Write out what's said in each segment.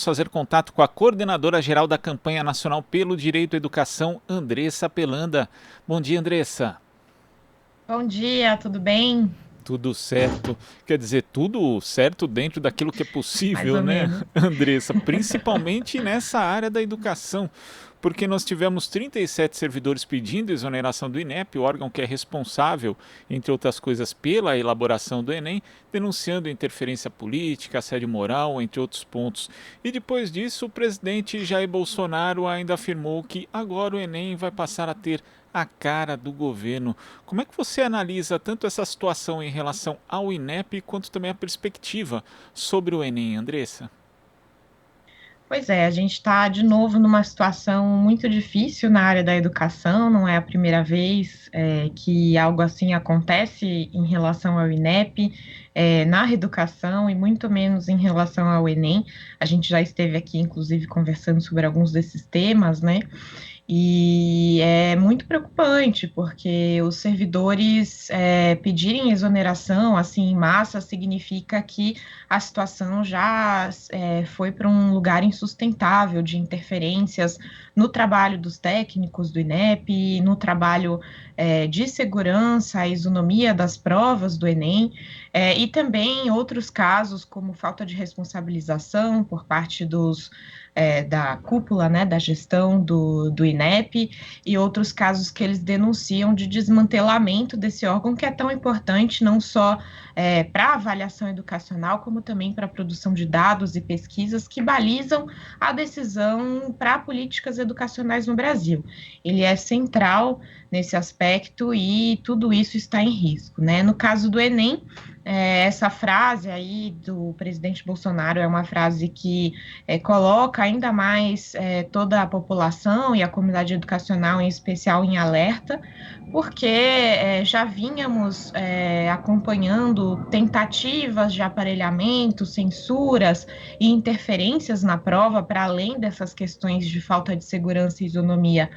fazer contato com a coordenadora-geral da Campanha Nacional pelo Direito à Educação, Andressa Pelanda. Bom dia, Andressa. Bom dia, tudo bem? Tudo certo. Quer dizer, tudo certo dentro daquilo que é Mais possível, ou né, menos. Andressa? Principalmente nessa área da educação. Porque nós tivemos 37 servidores pedindo exoneração do INEP, o órgão que é responsável, entre outras coisas, pela elaboração do Enem, denunciando interferência política, assédio moral, entre outros pontos. E depois disso, o presidente Jair Bolsonaro ainda afirmou que agora o Enem vai passar a ter a cara do governo. Como é que você analisa tanto essa situação em relação ao INEP quanto também a perspectiva sobre o Enem, Andressa? Pois é, a gente está de novo numa situação muito difícil na área da educação, não é a primeira vez que algo assim acontece em relação ao INEP, na educação e muito menos em relação ao Enem. A gente já esteve aqui, inclusive, conversando sobre alguns desses temas, né? E é muito preocupante, porque os servidores pedirem exoneração assim em massa significa que a situação já foi para um lugar insustentável de interferências no trabalho dos técnicos do INEP, no trabalho de segurança, a isonomia das provas do Enem, e também outros casos, como falta de responsabilização por parte da cúpula, né, da gestão do INEP, e outros casos que eles denunciam de desmantelamento desse órgão que é tão importante, não só para a avaliação educacional, como também para a produção de dados e pesquisas que balizam a decisão para políticas educacionais no Brasil. Ele é central nesse aspecto e tudo isso está em risco, né? No caso do Enem, essa frase aí do presidente Bolsonaro é uma frase que coloca ainda mais toda a população e a comunidade educacional, em especial, em alerta, porque já vínhamos acompanhando tentativas de aparelhamento, censuras e interferências na prova, para além dessas questões de falta de segurança e isonomia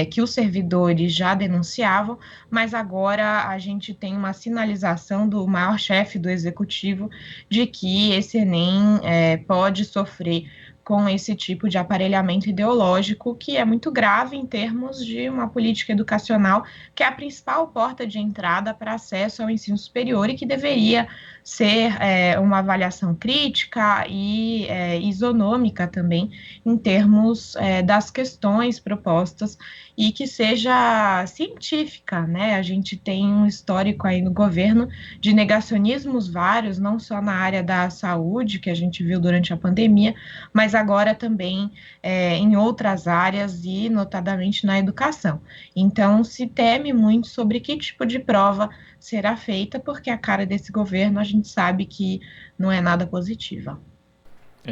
que os servidores já denunciavam, mas agora a gente tem uma sinalização do maior chefe do executivo de que esse Enem pode sofrer com esse tipo de aparelhamento ideológico, que é muito grave em termos de uma política educacional, que é a principal porta de entrada para acesso ao ensino superior e que deveria ser uma avaliação crítica e isonômica também, em termos das questões propostas e que seja científica, né? A gente tem um histórico aí no governo de negacionismos vários, não só na área da saúde, que a gente viu durante a pandemia, mas agora também em outras áreas e, notadamente, na educação. Então, se teme muito sobre que tipo de prova será feita, porque a cara desse governo a gente sabe que não é nada positiva.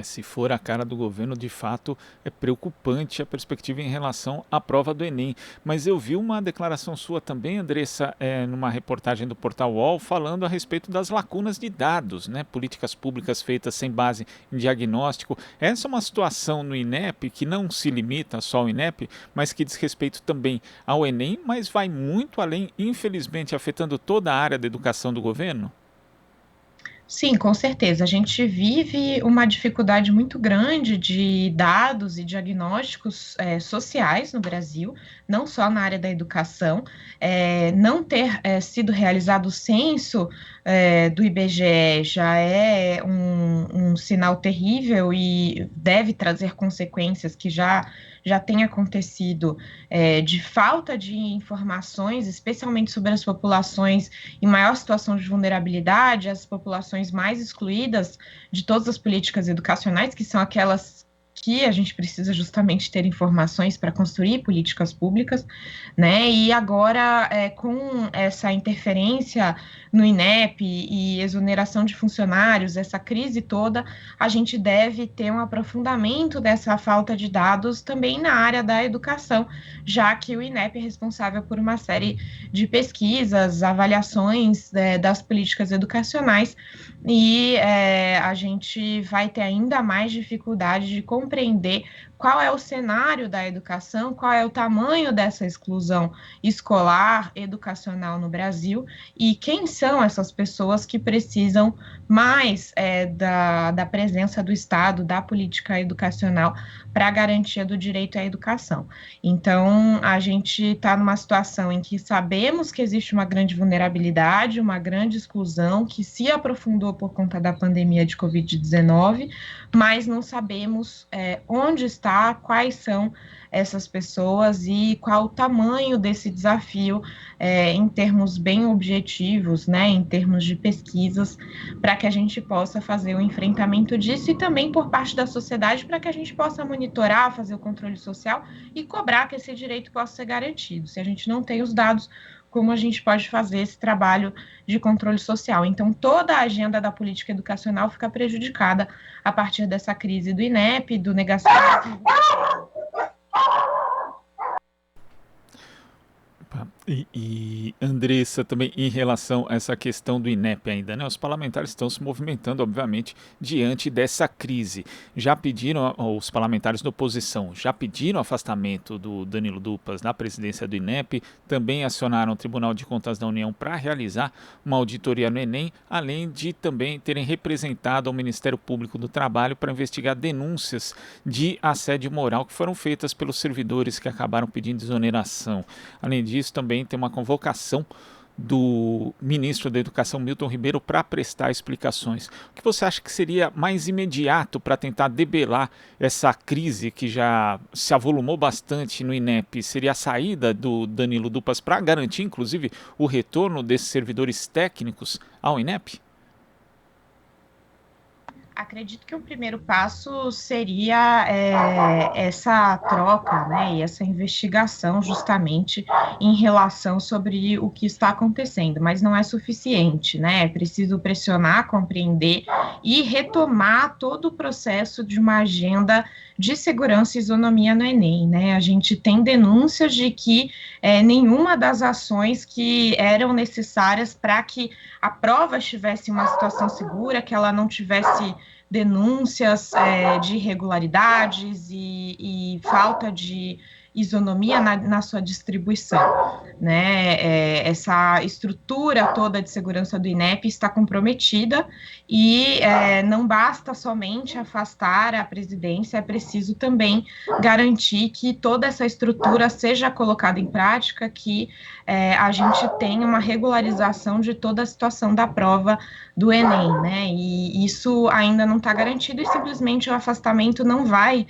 Se for a cara do governo, de fato é preocupante a perspectiva em relação à prova do Enem. Mas eu vi uma declaração sua também, Andressa, numa reportagem do Portal UOL, falando a respeito das lacunas de dados, né? Políticas públicas feitas sem base em diagnóstico. Essa é uma situação no INEP que não se limita só ao INEP, mas que diz respeito também ao Enem, mas vai muito além, infelizmente, afetando toda a área da educação do governo. Sim, com certeza. A gente vive uma dificuldade muito grande de dados e diagnósticos sociais no Brasil, não só na área da educação. Não ter sido realizado o censo do IBGE já é um sinal terrível e deve trazer consequências que já têm acontecido de falta de informações, especialmente sobre as populações em maior situação de vulnerabilidade, as populações mais excluídas de todas as políticas educacionais, que são aquelas que a gente precisa justamente ter informações para construir políticas públicas, né? E agora, com essa interferência no INEP e exoneração de funcionários, essa crise toda, a gente deve ter um aprofundamento dessa falta de dados também na área da educação, já que o INEP é responsável por uma série de pesquisas, avaliações das políticas educacionais, e a gente vai ter ainda mais dificuldade de compreender qual é o cenário da educação, qual é o tamanho dessa exclusão escolar, educacional no Brasil, e quem são essas pessoas que precisam mas da presença do Estado, da política educacional para a garantia do direito à educação. Então, a gente está numa situação em que sabemos que existe uma grande vulnerabilidade, uma grande exclusão que se aprofundou por conta da pandemia de Covid-19, mas não sabemos onde está, quais são essas pessoas e qual o tamanho desse desafio em termos bem objetivos, né, em termos de pesquisas, para que a gente possa fazer o enfrentamento disso e também por parte da sociedade para que a gente possa monitorar, fazer o controle social e cobrar que esse direito possa ser garantido. Se a gente não tem os dados, como a gente pode fazer esse trabalho de controle social. Então, toda a agenda da política educacional fica prejudicada a partir dessa crise do INEP, do negacionismo. Andressa, também em relação a essa questão do INEP ainda, né? Os parlamentares estão se movimentando, obviamente, diante dessa crise. Já pediram, os parlamentares da oposição, já pediram afastamento do Danilo Dupas da presidência do INEP, também acionaram o Tribunal de Contas da União para realizar uma auditoria no Enem, além de também terem representado ao Ministério Público do Trabalho para investigar denúncias de assédio moral que foram feitas pelos servidores que acabaram pedindo exoneração. Além disso, também tem uma convocação do ministro da Educação, Milton Ribeiro, para prestar explicações. O que você acha que seria mais imediato para tentar debelar essa crise que já se avolumou bastante no INEP? Seria a saída do Danilo Dupas para garantir, inclusive, o retorno desses servidores técnicos ao INEP? Acredito que o primeiro passo seria essa troca, né, e essa investigação justamente em relação sobre o que está acontecendo, mas não é suficiente, né? É preciso pressionar, compreender e retomar todo o processo de uma agenda de segurança e isonomia no Enem, né? A gente tem denúncias de que nenhuma das ações que eram necessárias para que a prova estivesse em uma situação segura, que ela não tivesse denúncias de irregularidades e falta de isonomia na sua distribuição, né? Essa estrutura toda de segurança do INEP está comprometida e não basta somente afastar a presidência, é preciso também garantir que toda essa estrutura seja colocada em prática, que a gente tenha uma regularização de toda a situação da prova do Enem, né? E isso ainda não está garantido e simplesmente o afastamento não vai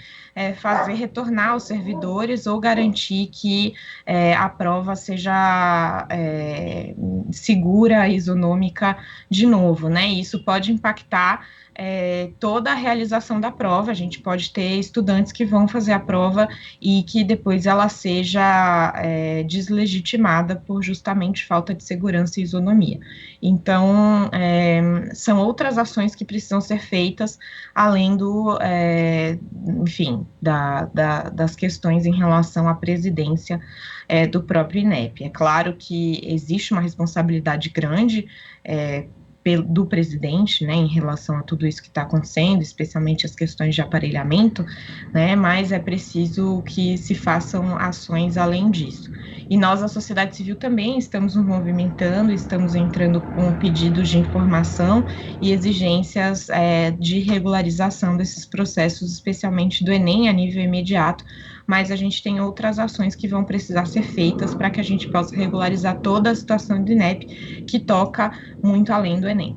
fazer retornar os servidores ou garantir que a prova seja segura, isonômica de novo, né? Isso pode impactar toda a realização da prova. A gente pode ter estudantes que vão fazer a prova e que depois ela seja deslegitimada por justamente falta de segurança e isonomia. Então, são outras ações que precisam ser feitas, além enfim, das questões em relação à presidência do próprio INEP. É claro que existe uma responsabilidade grande do presidente, né, em relação a tudo isso que está acontecendo, especialmente as questões de aparelhamento, né, mas é preciso que se façam ações além disso. E nós, a sociedade civil, também estamos nos movimentando, estamos entrando com pedidos de informação e exigências de regularização desses processos, especialmente do Enem, a nível imediato, mas a gente tem outras ações que vão precisar ser feitas para que a gente possa regularizar toda a situação do INEP, que toca muito além do Enem.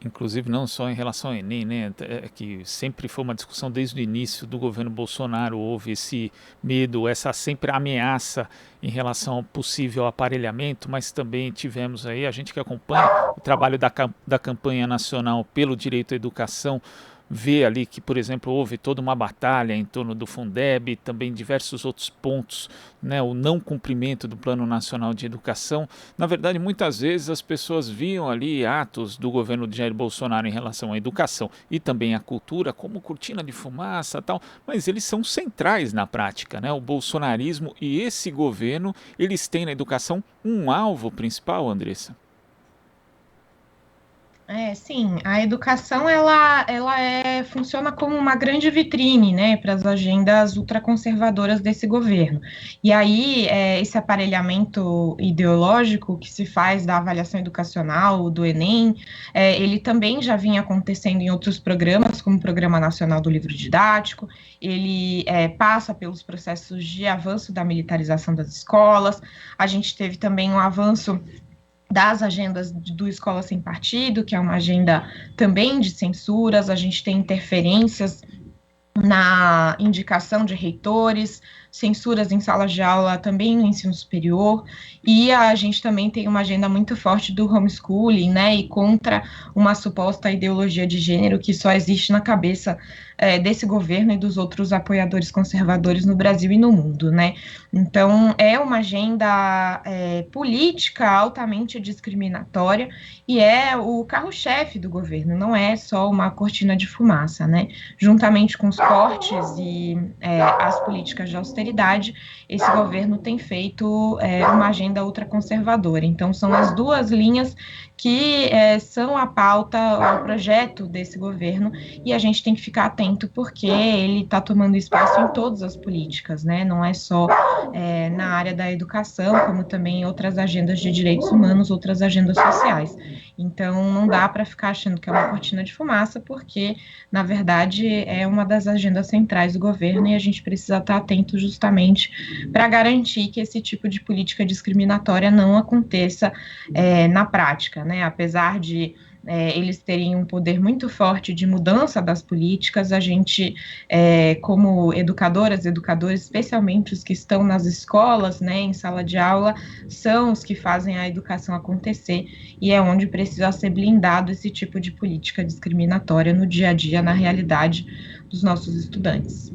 Inclusive não só em relação ao Enem, né, que sempre foi uma discussão desde o início do governo Bolsonaro, houve esse medo, essa sempre ameaça em relação ao possível aparelhamento, mas também tivemos aí, a gente que acompanha o trabalho da campanha nacional pelo direito à educação, vê ali que, por exemplo, houve toda uma batalha em torno do Fundeb, também diversos outros pontos, né, o não cumprimento do Plano Nacional de Educação. Na verdade, muitas vezes as pessoas viam ali atos do governo de Jair Bolsonaro em relação à educação e também à cultura como cortina de fumaça, tal, mas eles são centrais na prática, né? O bolsonarismo e esse governo, eles têm na educação um alvo principal, Andressa. Sim, a educação ela funciona como uma grande vitrine, né, para as agendas ultraconservadoras desse governo. E aí, esse aparelhamento ideológico que se faz da avaliação educacional, do Enem, ele também já vinha acontecendo em outros programas, como o Programa Nacional do Livro Didático, ele passa pelos processos de avanço da militarização das escolas, a gente teve também um avanço das agendas do Escola Sem Partido, que é uma agenda também de censuras, a gente tem interferências na indicação de reitores, censuras em salas de aula também no ensino superior, e a gente também tem uma agenda muito forte do homeschooling, né, e contra uma suposta ideologia de gênero que só existe na cabeça desse governo e dos outros apoiadores conservadores no Brasil e no mundo, né. Então, é uma agenda política altamente discriminatória e é o carro-chefe do governo, não é só uma cortina de fumaça, né. Juntamente com os cortes e as políticas de austeridade, esse governo tem feito uma agenda ultraconservadora. Então, são as duas linhas que são a pauta, o projeto desse governo, e a gente tem que ficar atento porque ele está tomando espaço em todas as políticas, né? Não é só na área da educação, como também em outras agendas de direitos humanos, outras agendas sociais. Então, não dá para ficar achando que é uma cortina de fumaça, porque, na verdade, é uma das agendas centrais do governo e a gente precisa estar atento justamente para garantir que esse tipo de política discriminatória não aconteça na prática, né? Apesar de eles terem um poder muito forte de mudança das políticas, a gente, como educadoras, educadores, especialmente os que estão nas escolas, né, em sala de aula, são os que fazem a educação acontecer e é onde precisa ser blindado esse tipo de política discriminatória no dia a dia, na realidade dos nossos estudantes.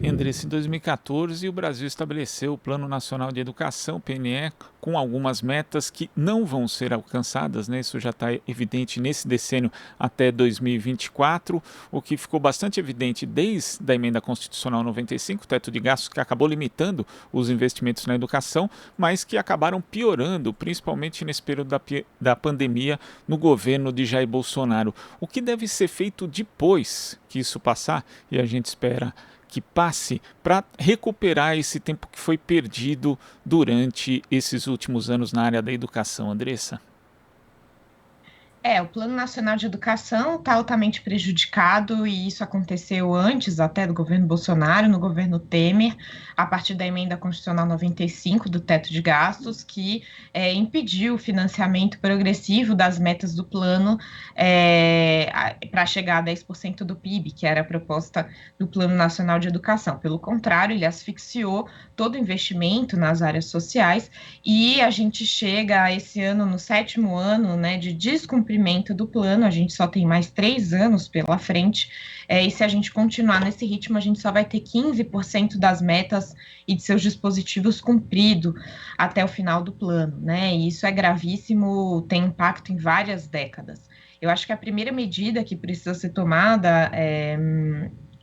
Andressa, em 2014, o Brasil estabeleceu o Plano Nacional de Educação, PNE, com algumas metas que não vão ser alcançadas, né? Isso já está evidente nesse decênio até 2024, o que ficou bastante evidente desde a emenda constitucional 95, teto de gastos, que acabou limitando os investimentos na educação, mas que acabaram piorando, principalmente nesse período da pandemia, no governo de Jair Bolsonaro. O que deve ser feito depois que isso passar, e a gente espera que passe, para recuperar esse tempo que foi perdido durante esses últimos anos na área da educação, Andressa? O Plano Nacional de Educação está altamente prejudicado e isso aconteceu antes até do governo Bolsonaro, no governo Temer, a partir da emenda constitucional 95 do teto de gastos, que impediu o financiamento progressivo das metas do plano para chegar a 10% do PIB, que era a proposta do Plano Nacional de Educação. Pelo contrário, ele asfixiou todo o investimento nas áreas sociais e a gente chega esse ano no 7º ano, né, de descumprimento do plano, a gente só tem mais 3 anos pela frente, e se a gente continuar nesse ritmo, a gente só vai ter 15% das metas e de seus dispositivos cumprido até o final do plano, né, e isso é gravíssimo, tem impacto em várias décadas. Eu acho que a primeira medida que precisa ser tomada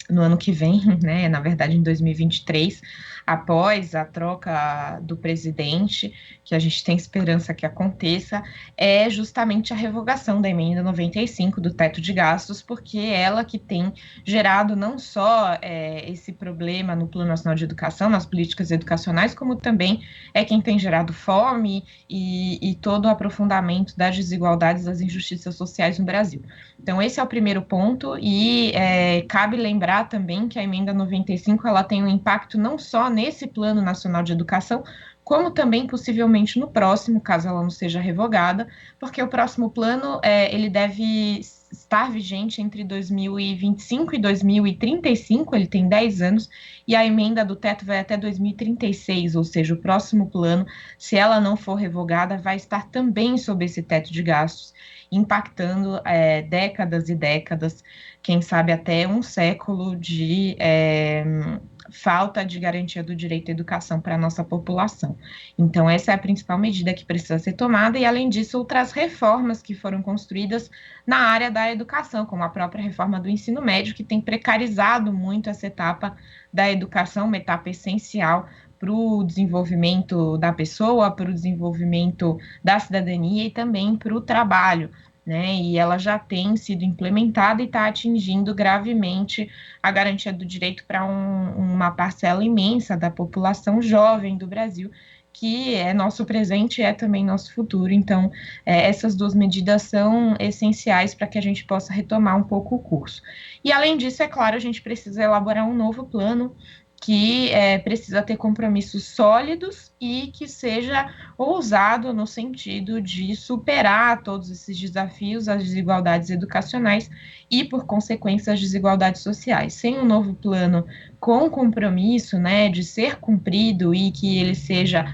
no ano que vem, né, na verdade em 2023, após a troca do presidente, que a gente tem esperança que aconteça, é justamente a revogação da emenda 95 do teto de gastos, porque é ela que tem gerado não só esse problema no Plano Nacional de Educação, nas políticas educacionais, como também é quem tem gerado fome e todo o aprofundamento das desigualdades, das injustiças sociais no Brasil. Então, esse é o primeiro ponto e cabe lembrar também que a emenda 95 ela tem um impacto não só nesse Plano Nacional de Educação, como também possivelmente no próximo, caso ela não seja revogada, porque o próximo plano ele deve estar vigente entre 2025 e 2035, ele tem 10 anos, e a emenda do teto vai até 2036, ou seja, o próximo plano, se ela não for revogada, vai estar também sob esse teto de gastos, impactando décadas e décadas, quem sabe até um século de falta de garantia do direito à educação para a nossa população. Então, essa é a principal medida que precisa ser tomada, e, além disso, outras reformas que foram construídas na área da educação, como a própria reforma do ensino médio, que tem precarizado muito essa etapa da educação, uma etapa essencial para o desenvolvimento da pessoa, para o desenvolvimento da cidadania e também para o trabalho, né? E ela já tem sido implementada e está atingindo gravemente a garantia do direito para uma parcela imensa da população jovem do Brasil, que é nosso presente e é também nosso futuro. Então, essas duas medidas são essenciais para que a gente possa retomar um pouco o curso. E, além disso, é claro, a gente precisa elaborar um novo plano que precisa ter compromissos sólidos e que seja ousado no sentido de superar todos esses desafios, as desigualdades educacionais e, por consequência, as desigualdades sociais. Sem um novo plano com compromisso, né, de ser cumprido e que ele seja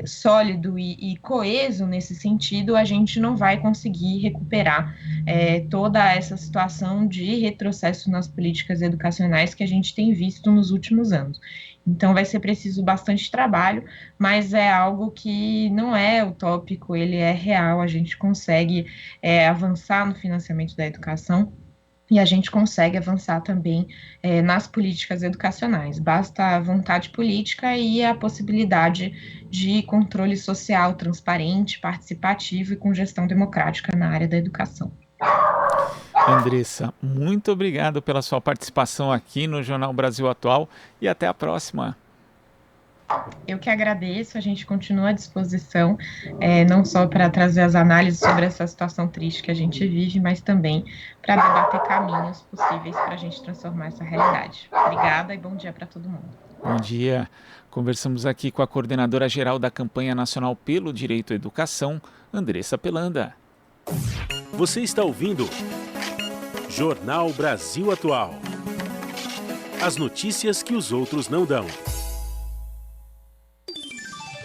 sólido e coeso nesse sentido, a gente não vai conseguir recuperar toda essa situação de retrocesso nas políticas educacionais que a gente tem visto nos últimos anos. Então, vai ser preciso bastante trabalho, mas é algo que não é utópico, ele é real, a gente consegue avançar no financiamento da educação e a gente consegue avançar também nas políticas educacionais. Basta a vontade política e a possibilidade de controle social transparente, participativo e com gestão democrática na área da educação. Andressa, muito obrigado pela sua participação aqui no Jornal Brasil Atual e até a próxima. Eu que agradeço, a gente continua à disposição, não só para trazer as análises sobre essa situação triste que a gente vive, mas também para debater caminhos possíveis para a gente transformar essa realidade. Obrigada e bom dia para todo mundo. Bom dia. Conversamos aqui com a coordenadora geral da Campanha Nacional pelo Direito à Educação, Andressa Pelanda. Você está ouvindo Jornal Brasil Atual. As notícias que os outros não dão.